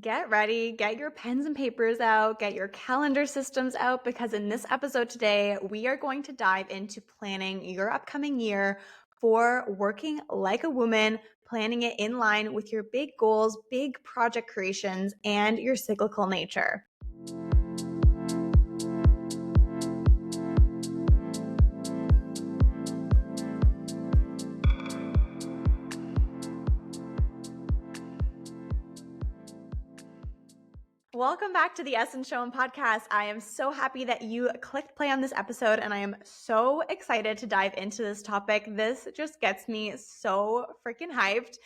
Get ready, get your pens and papers out, get your calendar systems out, because in this episode today, we are going to dive into planning your upcoming year for working like a woman, planning it in line with your big goals, big project creations, and your cyclical nature. Welcome back to the Essence Show and podcast. I am so happy that you clicked play on this episode, and I am so excited to dive into this topic. This just gets me so freaking hyped.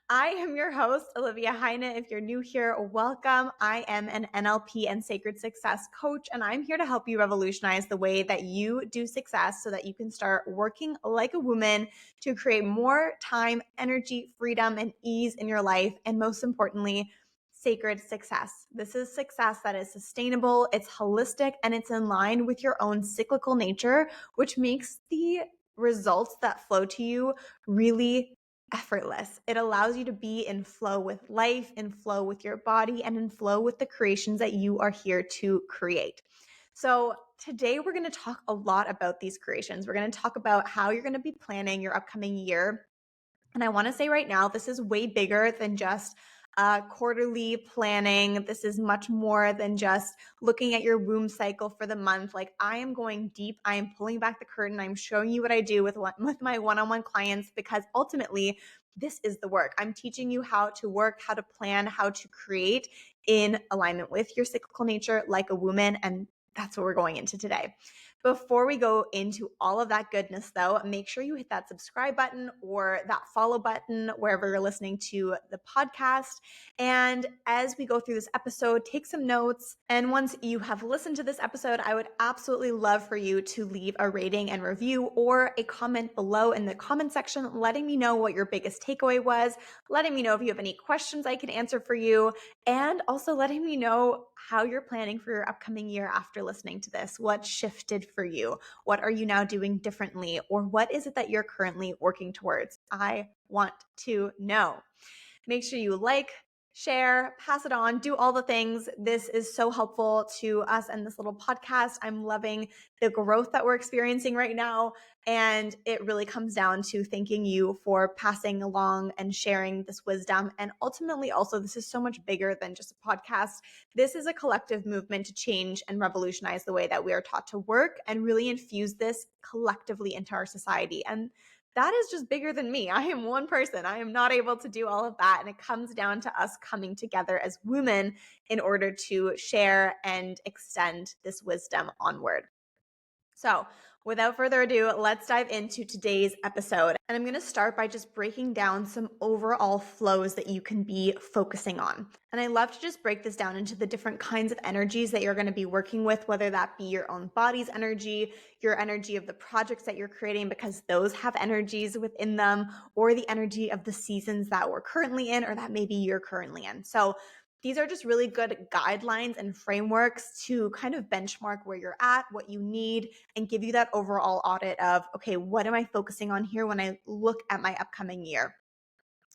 I am your host, Olivia Heine. If you're new here, welcome. I am an NLP and sacred success coach, and I'm here to help you revolutionize the way that you do success so that you can start working like a woman to create more time, energy, freedom, and ease in your life, and most importantly, sacred success. This is success that is sustainable, it's holistic, and it's in line with your own cyclical nature, which makes the results that flow to you really effortless. It allows you to be in flow with life, in flow with your body, and in flow with the creations that you are here to create. So today we're going to talk a lot about these creations. We're going to talk about how you're going to be planning your upcoming year. And I want to say right now, this is way bigger than just quarterly planning. This is much more than just looking at your womb cycle for the month. Like, I am going deep. I am pulling back the curtain. I'm showing you what I do with my one-on-one clients, because ultimately this is the work. I'm teaching you how to work, how to plan, how to create in alignment with your cyclical nature like a woman. And that's what we're going into today. Before we go into all of that goodness, though, make sure you hit that subscribe button or that follow button wherever you're listening to the podcast. And as we go through this episode, take some notes. And once you have listened to this episode, I would absolutely love for you to leave a rating and review or a comment below in the comment section, letting me know what your biggest takeaway was, letting me know if you have any questions I can answer for you, and also letting me know how you're planning for your upcoming year after listening to this. What shifted for you? What are you now doing differently? Or what is it that you're currently working towards? I want to know. Make sure you like, share, pass it on, do all the things. This is so helpful to us and this little podcast. I'm loving the growth that we're experiencing right now. And it really comes down to thanking you for passing along and sharing this wisdom. And ultimately, also, this is so much bigger than just a podcast. This is a collective movement to change and revolutionize the way that we are taught to work and really infuse this collectively into our society. And that is just bigger than me. I am one person. I am not able to do all of that. And it comes down to us coming together as women in order to share and extend this wisdom onward. So without further ado, let's dive into today's episode. And I'm going to start by just breaking down some overall flows that you can be focusing on. And I love to just break this down into the different kinds of energies that you're going to be working with, whether that be your own body's energy, your energy of the projects that you're creating, because those have energies within them, or the energy of the seasons that we're currently in, or that maybe you're currently in. So these are just really good guidelines and frameworks to kind of benchmark where you're at, what you need, and give you that overall audit of, okay, what am I focusing on here when I look at my upcoming year?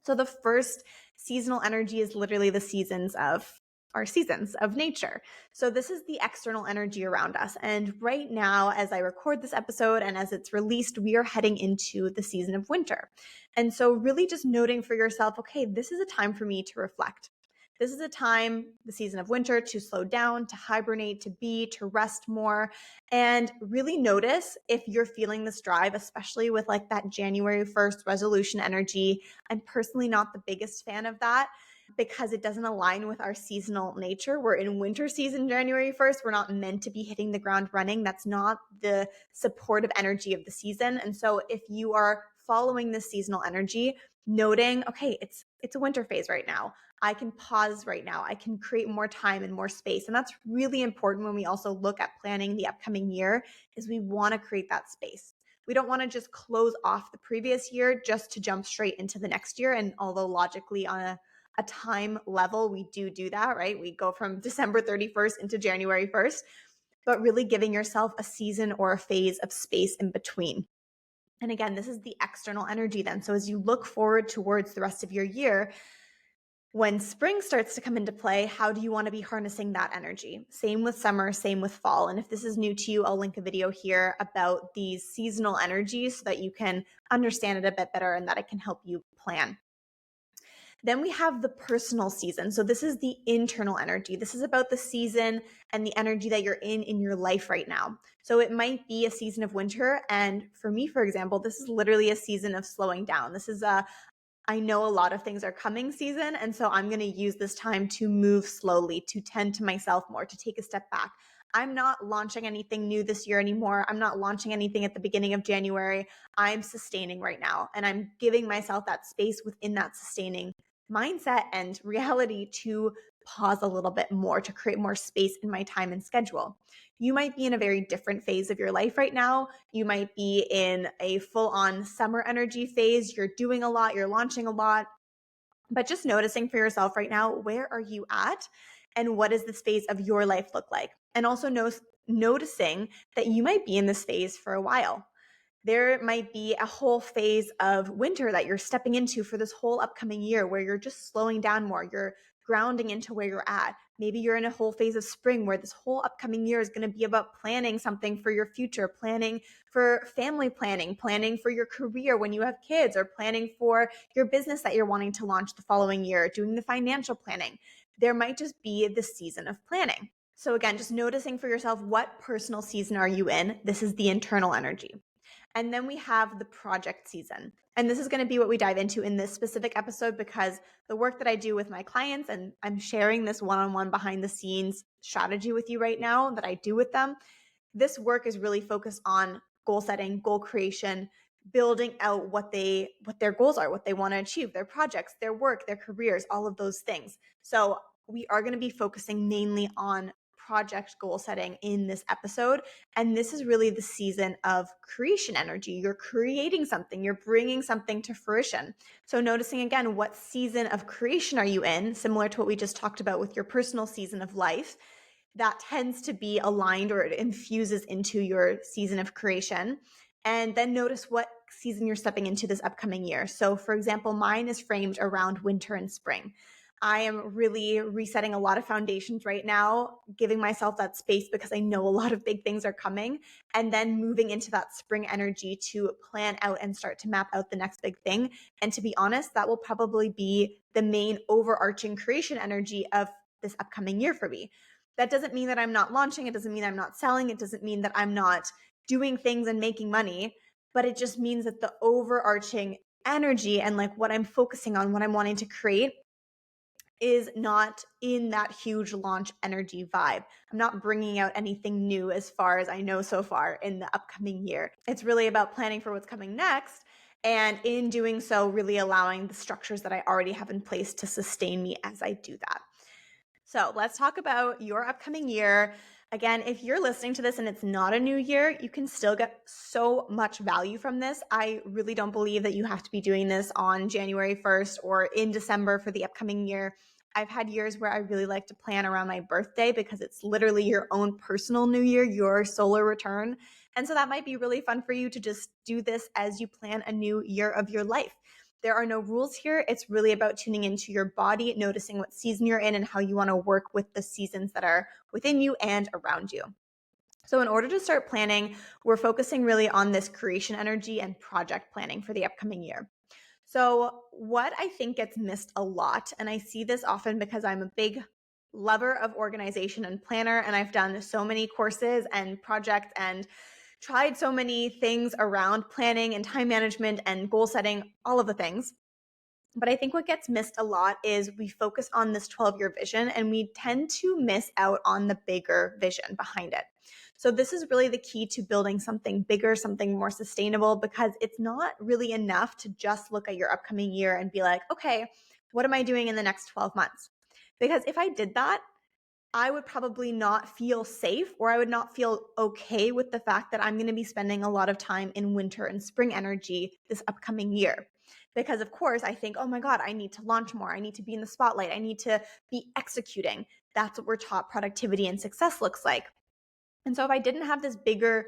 So the first seasonal energy is literally the seasons of our seasons of nature. So this is the external energy around us. And right now, as I record this episode and as it's released, we are heading into the season of winter. And so really just noting for yourself, okay, this is a time for me to reflect. This is a time, the season of winter, to slow down, to hibernate, to rest more, and really notice if you're feeling this drive, especially with like that January 1st resolution energy. I'm personally not the biggest fan of that because it doesn't align with our seasonal nature. We're in winter season, January 1st. We're not meant to be hitting the ground running. That's not the supportive energy of the season. And so if you are following this seasonal energy, noting, okay, it's a winter phase right now. I can pause right now. I can create more time and more space. And that's really important when we also look at planning the upcoming year, is we want to create that space. We don't want to just close off the previous year just to jump straight into the next year. And although logically on a time level, we do that, right? We go from December 31st into January 1st, but really giving yourself a season or a phase of space in between. And again, this is the external energy then. So as you look forward towards the rest of your year, When spring starts to come into play, how do you want to be harnessing that energy? Same with summer, same with fall. And if this is new to you, I'll link a video here about these seasonal energies so that you can understand it a bit better and that it can help you plan. Then we have the personal season. So this is the internal energy. This is about the season and the energy that you're in your life right now. So it might be a season of winter. And for me, for example, this is literally a season of slowing down. This is a I know a lot of things are coming season. And so I'm going to use this time to move slowly, to tend to myself more, to take a step back. I'm not launching anything new this year anymore. I'm not launching anything at the beginning of January. I'm sustaining right now. And I'm giving myself that space within that sustaining mindset and reality to pause a little bit more, to create more space in my time and schedule. You might be in a very different phase of your life right now. You might be in a full on summer energy phase. You're doing a lot, you're launching a lot, but just noticing for yourself right now, where are you at? And what does this phase of your life look like? And also noticing that you might be in this phase for a while. There might be a whole phase of winter that you're stepping into for this whole upcoming year where you're just slowing down more. You're grounding into where you're at. Maybe you're in a whole phase of spring where this whole upcoming year is going to be about planning something for your future, planning for family planning, planning for your career when you have kids, or planning for your business that you're wanting to launch the following year, doing the financial planning. There might just be the season of planning. So again, just noticing for yourself, what personal season are you in? This is the internal energy. And then we have the project season. And this is going to be what we dive into in this specific episode, because the work that I do with my clients, and I'm sharing this one-on-one behind the scenes strategy with you right now that I do with them. This work is really focused on goal setting, goal creation, building out what their goals are, what they want to achieve, their projects, their work, their careers, all of those things. So we are going to be focusing mainly on project goal setting in this episode. And this is really the season of creation energy. You're creating something, you're bringing something to fruition. So noticing again, what season of creation are you in, similar to what we just talked about with your personal season of life, that tends to be aligned or it infuses into your season of creation. And then notice what season you're stepping into this upcoming year. So for example, mine is framed around winter and spring. I am really resetting a lot of foundations right now, giving myself that space because I know a lot of big things are coming, and then moving into that spring energy to plan out and start to map out the next big thing. And to be honest, that will probably be the main overarching creation energy of this upcoming year for me. That doesn't mean that I'm not launching. It doesn't mean I'm not selling. It doesn't mean that I'm not doing things and making money, but it just means that the overarching energy and like what I'm focusing on, what I'm wanting to create, is not in that huge launch energy vibe. I'm not bringing out anything new as far as I know so far in the upcoming year. It's really about planning for what's coming next. And in doing so, really allowing the structures that I already have in place to sustain me as I do that. So let's talk about your upcoming year. Again, if you're listening to this and it's not a new year, you can still get so much value from this. I really don't believe that you have to be doing this on January 1st or in December for the upcoming year. I've had years where I really like to plan around my birthday because it's literally your own personal new year, your solar return. And so that might be really fun for you to just do this as you plan a new year of your life. There are no rules here. It's really about tuning into your body, noticing what season you're in and how you want to work with the seasons that are within you and around you. So in order to start planning, we're focusing really on this creation energy and project planning for the upcoming year. So what I think gets missed a lot, and I see this often because I'm a big lover of organization and planner, and I've done so many courses and projects and tried so many things around planning and time management and goal setting, all of the things. But I think what gets missed a lot is we focus on this 12-year vision and we tend to miss out on the bigger vision behind it. So this is really the key to building something bigger, something more sustainable, because it's not really enough to just look at your upcoming year and be like, okay, what am I doing in the next 12 months? Because if I did that, I would probably not feel safe, or I would not feel okay with the fact that I'm going to be spending a lot of time in winter and spring energy this upcoming year. Because of course I think, oh my God, I need to launch more. I need to be in the spotlight. I need to be executing. That's what we're taught productivity and success looks like. And so if I didn't have this bigger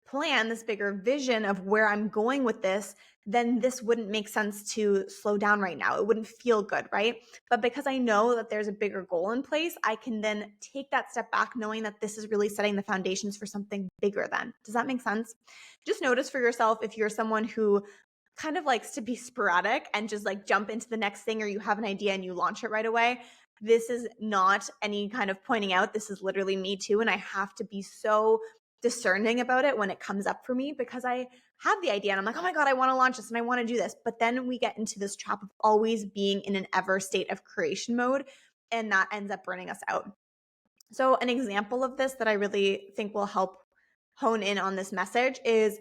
plan, this bigger vision of where I'm going with this, then this wouldn't make sense to slow down right now. It wouldn't feel good, right? But because I know that there's a bigger goal in place, I can then take that step back knowing that this is really setting the foundations for something bigger then. Does that make sense? Just notice for yourself if you're someone who kind of likes to be sporadic and just like jump into the next thing, or you have an idea and you launch it right away. This is not any kind of pointing out. This is literally me too. And I have to be so discerning about it when it comes up for me, because I have the idea and I'm like, oh my God, I want to launch this and I want to do this. But then we get into this trap of always being in an ever state of creation mode, and that ends up burning us out. So an example of this that I really think will help hone in on this message is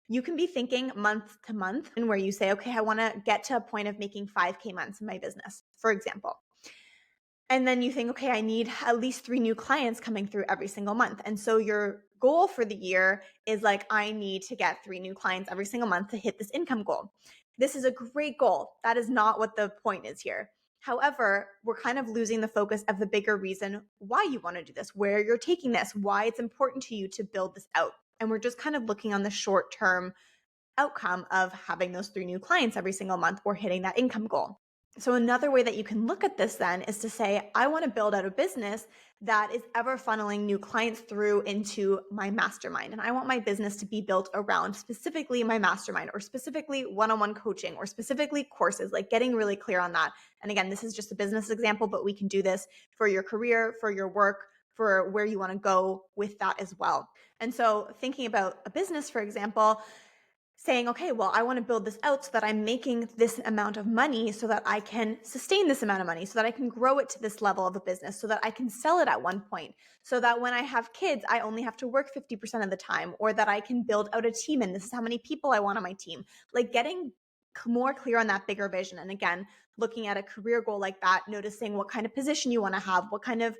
you can be thinking month to month, and where you say, okay, I want to get to a point of making 5K months in my business, for example. And then you think, okay, I need at least 3 new clients coming through every single month. And so your goal for the year is like, I need to get 3 new clients every single month to hit this income goal. This is a great goal. That is not what the point is here. However, we're kind of losing the focus of the bigger reason why you want to do this, where you're taking this, why it's important to you to build this out. And we're just kind of looking on the short term outcome of having those 3 new clients every single month or hitting that income goal. So another way that you can look at this then is to say, I want to build out a business that is ever funneling new clients through into my mastermind. And I want my business to be built around specifically my mastermind, or specifically one-on-one coaching, or specifically courses, like getting really clear on that. And again, this is just a business example, but we can do this for your career, for your work, for where you want to go with that as well. And so thinking about a business, for example, saying, okay, well, I want to build this out so that I'm making this amount of money so that I can sustain this amount of money, so that I can grow it to this level of a business, so that I can sell it at one point, so that when I have kids, I only have to work 50% of the time, or that I can build out a team and this is how many people I want on my team. Like getting more clear on that bigger vision. And again, looking at a career goal like that, noticing what kind of position you want to have, what kind of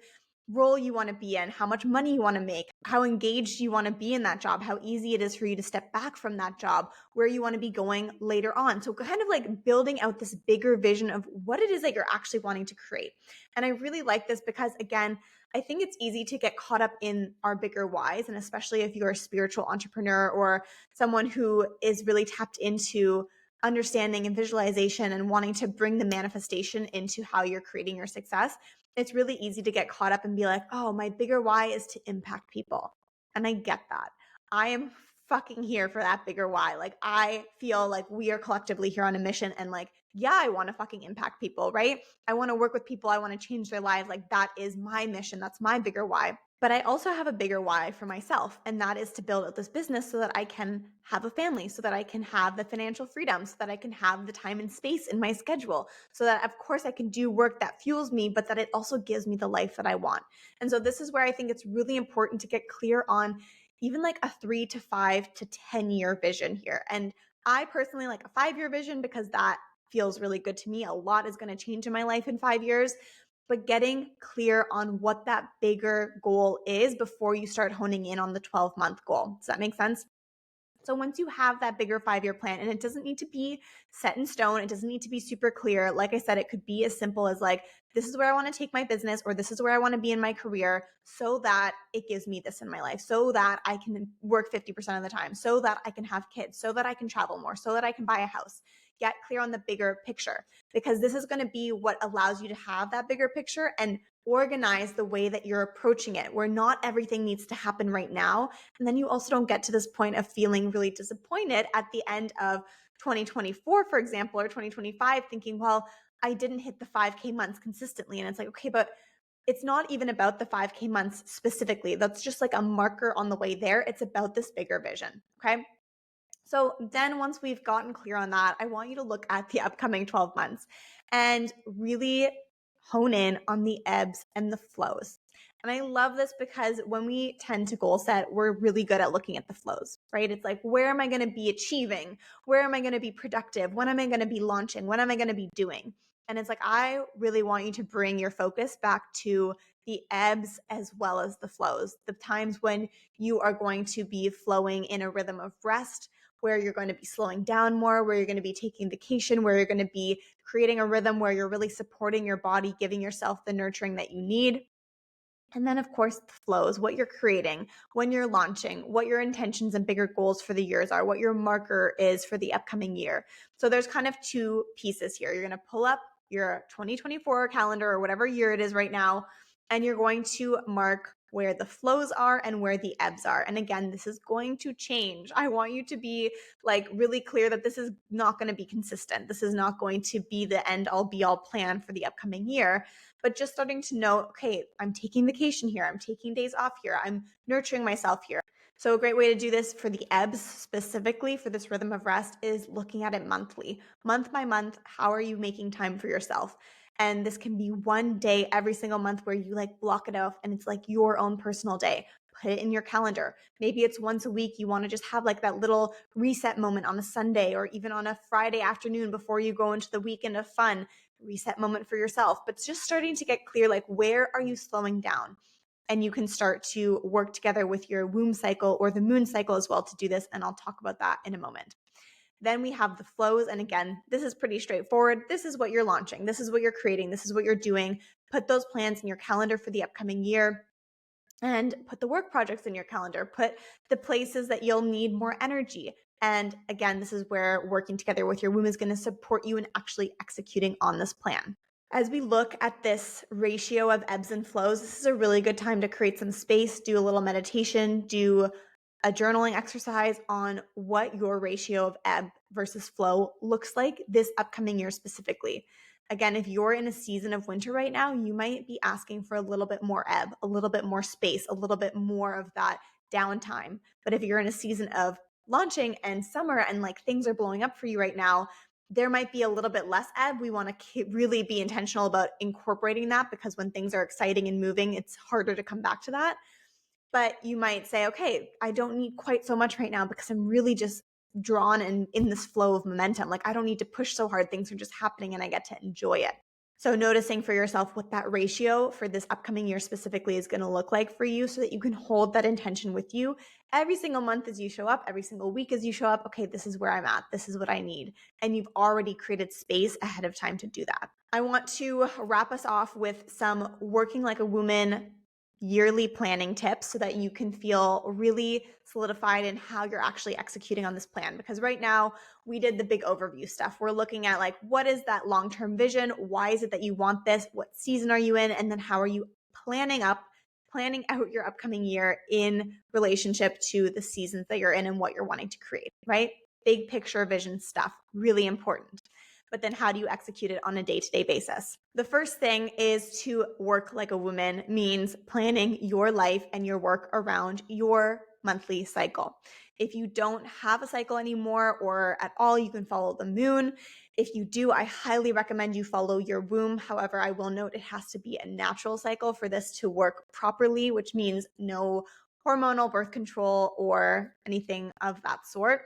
role you want to be in, how much money you want to make, how engaged you want to be in that job, how easy it is for you to step back from that job, where you want to be going later on. So kind of like building out this bigger vision of what it is that you're actually wanting to create. And I really like this because, again, I think it's easy to get caught up in our bigger whys. And especially if you're a spiritual entrepreneur or someone who is really tapped into understanding and visualization and wanting to bring the manifestation into how you're creating your success, it's really easy to get caught up and be like, oh, my bigger why is to impact people. And I get that. I am fucking here for that bigger why. Like, I feel like we are collectively here on a mission, and like, yeah, I want to fucking impact people, right? I want to work with people. I want to change their lives. Like, that is my mission. That's my bigger why. But I also have a bigger why for myself, and that is to build out this business so that I can have a family, so that I can have the financial freedom, so that I can have the time and space in my schedule, so that of course I can do work that fuels me, but that it also gives me the life that I want. And so this is where I think it's really important to get clear on even like a 3 to 5 to 10-year vision here. And I personally like a 5-year vision because that feels really good to me. A lot is going to change in my life in 5 years. But getting clear on what that bigger goal is before you start honing in on the 12-month goal. Does that make sense? So once you have that bigger 5-year plan, and it doesn't need to be set in stone, it doesn't need to be super clear. Like I said, it could be as simple as like, this is where I want to take my business, or this is where I want to be in my career, so that it gives me this in my life, so that I can work 50% of the time, so that I can have kids, so that I can travel more, so that I can buy a house. Get clear on the bigger picture, because this is going to be what allows you to have that bigger picture and organize the way that you're approaching it, where not everything needs to happen right now. And then you also don't get to this point of feeling really disappointed at the end of 2024, for example, or 2025, thinking, well, I didn't hit the 5K months consistently. And it's like, okay, but it's not even about the 5K months specifically. That's just like a marker on the way there. It's about this bigger vision. Okay. So then once we've gotten clear on that, I want you to look at the upcoming 12 months and really hone in on the ebbs and the flows. And I love this because when we tend to goal set, we're really good at looking at the flows, right? It's like, where am I going to be achieving? Where am I going to be productive? When am I going to be launching? When am I going to be doing? And it's like, I really want you to bring your focus back to the ebbs as well as the flows, the times when you are going to be flowing in a rhythm of rest, where you're going to be slowing down more, where you're going to be taking vacation, where you're going to be creating a rhythm where you're really supporting your body, giving yourself the nurturing that you need. And then, of course, the flows, what you're creating, when you're launching, what your intentions and bigger goals for the years are, what your marker is for the upcoming year. So there's kind of two pieces here. You're going to pull up your 2024 calendar or whatever year it is right now, and you're going to mark where the flows are and where the ebbs are. And again, this is going to change. I want you to be like really clear that this is not going to be consistent. This is not going to be the end all be all plan for the upcoming year, but just starting to know, okay, I'm taking vacation here. I'm taking days off here. I'm nurturing myself here. So a great way to do this for the ebbs specifically for this rhythm of rest is looking at it monthly, month by month. How are you making time for yourself? And this can be one day every single month where you like block it off and it's like your own personal day. Put it in your calendar. Maybe it's once a week. You want to just have like that little reset moment on a Sunday or even on a Friday afternoon before you go into the weekend of fun. Reset moment for yourself. But just starting to get clear, like, where are you slowing down? And you can start to work together with your womb cycle or the moon cycle as well to do this. And I'll talk about that in a moment. Then we have the flows. And again, this is pretty straightforward. This is what you're launching. This is what you're creating. This is what you're doing. Put those plans in your calendar for the upcoming year and put the work projects in your calendar. Put the places that you'll need more energy. And again, this is where working together with your womb is going to support you in actually executing on this plan. As we look at this ratio of ebbs and flows, this is a really good time to create some space, do a little meditation, do a journaling exercise on what your ratio of ebb versus flow looks like this upcoming year specifically. Again, if you're in a season of winter right now, you might be asking for a little bit more ebb, a little bit more space, a little bit more of that downtime. But if you're in a season of launching and summer and like things are blowing up for you right now, there might be a little bit less ebb. We want to really be intentional about incorporating that because when things are exciting and moving, it's harder to come back to that. But you might say, okay, I don't need quite so much right now because I'm really just drawn and in this flow of momentum. Like I don't need to push so hard. Things are just happening and I get to enjoy it. So noticing for yourself what that ratio for this upcoming year specifically is going to look like for you so that you can hold that intention with you every single month as you show up, every single week as you show up. Okay, this is where I'm at. This is what I need. And you've already created space ahead of time to do that. I want to wrap us off with some working like a woman yearly planning tips so that you can feel really solidified in how you're actually executing on this plan. Because right now we did the big overview stuff. We're looking at like, what is that long-term vision? Why is it that you want this? What season are you in? And then how are you planning out your upcoming year in relationship to the seasons that you're in and what you're wanting to create, right? Big picture vision stuff, really important. But then how do you execute it on a day-to-day basis? The first thing is to work like a woman means planning your life and your work around your monthly cycle. If you don't have a cycle anymore or at all, you can follow the moon. If you do, I highly recommend you follow your womb. However, I will note it has to be a natural cycle for this to work properly, which means no hormonal birth control or anything of that sort.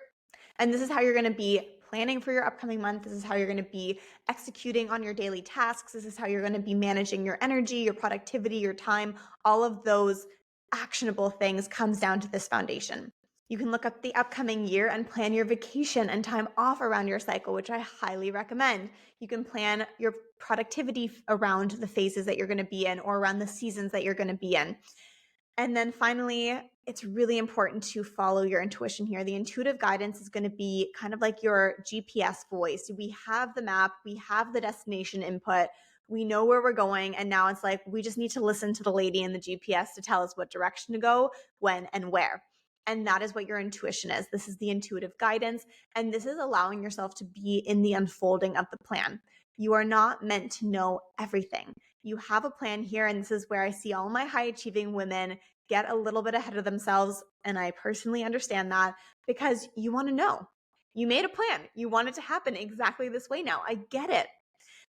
And this is how you're going to be planning for your upcoming month. This is how you're going to be executing on your daily tasks. This is how you're going to be managing your energy, your productivity, your time. All of those actionable things comes down to this foundation. You can look up the upcoming year and plan your vacation and time off around your cycle, which I highly recommend. You can plan your productivity around the phases that you're going to be in or around the seasons that you're going to be in. And then finally, it's really important to follow your intuition here. The intuitive guidance is going to be kind of like your GPS voice. We have the map, we have the destination input, we know where we're going. And now it's like, we just need to listen to the lady in the GPS to tell us what direction to go, when, and where. And that is what your intuition is. This is the intuitive guidance. And this is allowing yourself to be in the unfolding of the plan. You are not meant to know everything. You have a plan here. And this is where I see all my high achieving women get a little bit ahead of themselves. And I personally understand that because you want to know. You made a plan. You want it to happen exactly this way now. I get it.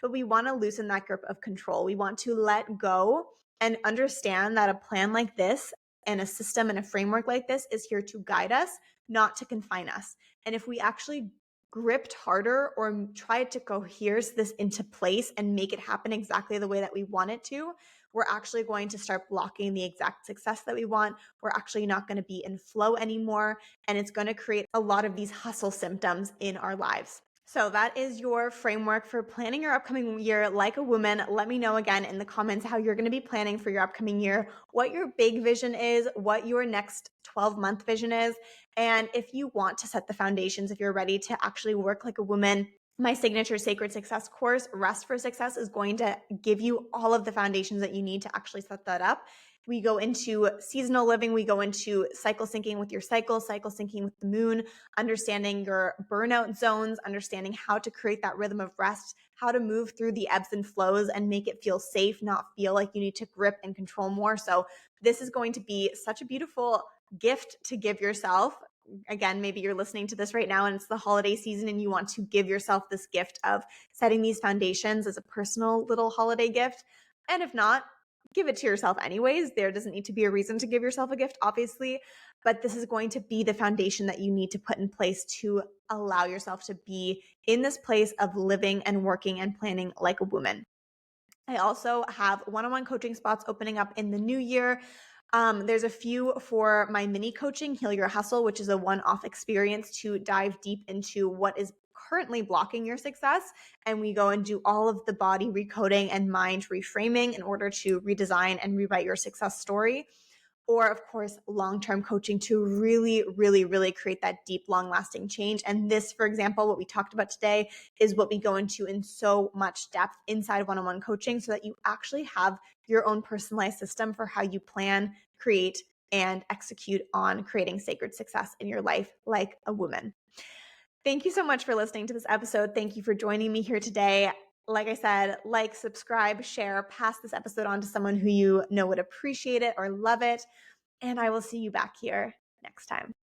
But we want to loosen that grip of control. We want to let go and understand that a plan like this and a system and a framework like this is here to guide us, not to confine us. And if we actually gripped harder or tried to cohere this into place and make it happen exactly the way that we want it to, we're actually going to start blocking the exact success that we want. We're actually not going to be in flow anymore. And it's going to create a lot of these hustle symptoms in our lives. So that is your framework for planning your upcoming year like a woman. Let me know again in the comments how you're going to be planning for your upcoming year, what your big vision is, what your next 12-month vision is. And if you want to set the foundations, if you're ready to actually work like a woman, my signature Sacred Success course, Rest for Success, is going to give you all of the foundations that you need to actually set that up. We go into seasonal living. We go into cycle syncing with your cycle syncing with the moon, understanding your burnout zones, understanding how to create that rhythm of rest, how to move through the ebbs and flows and make it feel safe, not feel like you need to grip and control more. So this is going to be such a beautiful gift to give yourself. Again, maybe you're listening to this right now and it's the holiday season and you want to give yourself this gift of setting these foundations as a personal little holiday gift. And if not, give it to yourself anyways. There doesn't need to be a reason to give yourself a gift, obviously, but this is going to be the foundation that you need to put in place to allow yourself to be in this place of living and working and planning like a woman. I also have one-on-one coaching spots opening up in the new year. There's a few for my mini coaching, Heal Your Hustle, which is a one-off experience to dive deep into what is currently blocking your success. And we go and do all of the body recoding and mind reframing in order to redesign and rewrite your success story. Or, of course, long-term coaching to really, really, really create that deep, long-lasting change. And this, for example, what we talked about today is what we go into in so much depth inside one-on-one coaching so that you actually have your own personalized system for how you plan, create, and execute on creating sacred success in your life like a woman. Thank you so much for listening to this episode. Thank you for joining me here today. Like I said, like, subscribe, share, pass this episode on to someone who you know would appreciate it or love it. And I will see you back here next time.